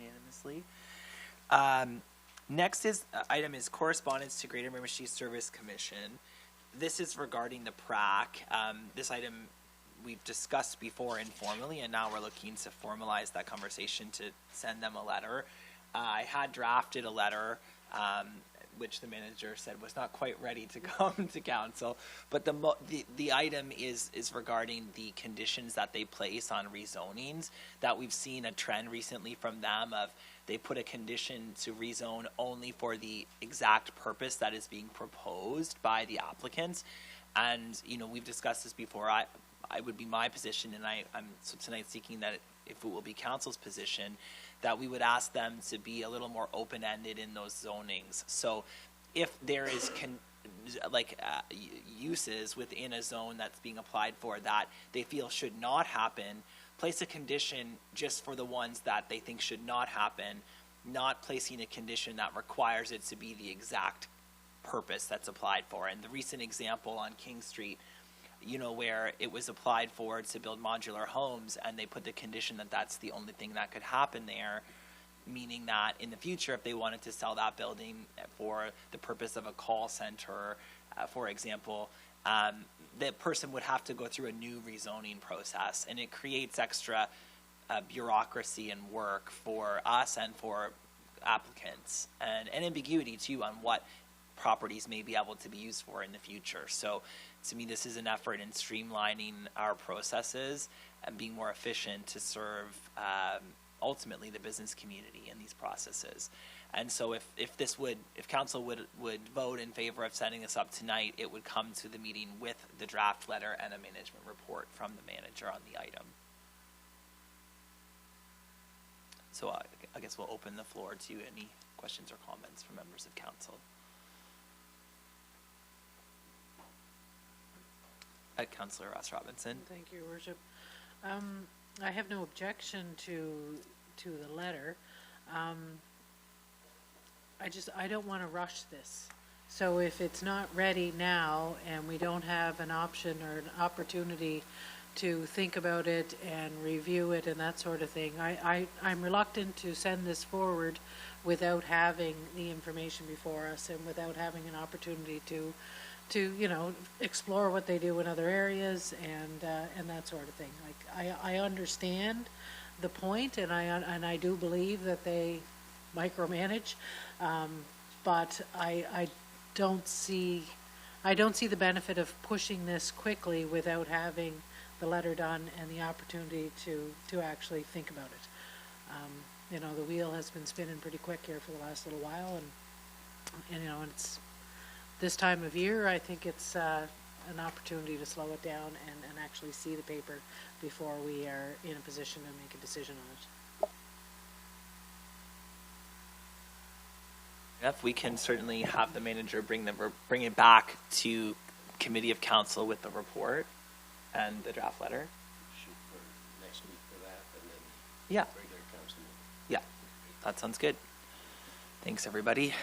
unanimously. Next item is correspondence to Greater Miramichi Service Commission. This is regarding the PRAC. This item we've discussed before informally, and now we're looking to formalize that conversation to send them a letter. I had drafted a letter, which the manager said was not quite ready to come to council, but the item is regarding the conditions that they place on rezonings. That we've seen a trend recently from them of they put a condition to rezone only for the exact purpose that is being proposed by the applicants. And we've discussed this before. I would be my position, and I'm so tonight seeking that if it will be council's position, that we would ask them to be a little more open-ended in those zonings. So if there is uses within a zone that's being applied for that they feel should not happen, place a condition just for the ones that they think should not happen, not placing a condition that requires it to be the exact purpose that's applied for. And the recent example on King Street, where it was applied for to build modular homes, and they put the condition that that's the only thing that could happen there, meaning that in the future, if they wanted to sell that building for the purpose of a call center, for example, the person would have to go through a new rezoning process, and it creates extra bureaucracy and work for us and for applicants, and ambiguity too on what properties may be able to be used for in the future. So to me, this is an effort in streamlining our processes and being more efficient to serve ultimately the business community in these processes. And so if council would vote in favor of setting this up tonight, it would come to the meeting with the draft letter and a management report from the manager on the item. So I guess we'll open the floor to any questions or comments from members of council. Councillor Ross Robinson. Thank you, Your Worship. I have no objection to the letter. I don't want to rush this. So if it's not ready now and we don't have an option or an opportunity to think about it and review it and that sort of thing, I'm reluctant to send this forward without having the information before us and without having an opportunity to explore what they do in other areas and that sort of thing. Like I understand the point, and I do believe that they micromanage, but I don't see the benefit of pushing this quickly without having the letter done and the opportunity to actually think about it. The wheel has been spinning pretty quick here for the last little while, and it's this time of year. I think it's an opportunity to slow it down and actually see the paper before we are in a position to make a decision on it. If we can certainly have the manager bring it back to committee of council with the report and the draft letter. Shoot for next week for that, and then yeah, regular council. Yeah, that sounds good. Thanks, everybody.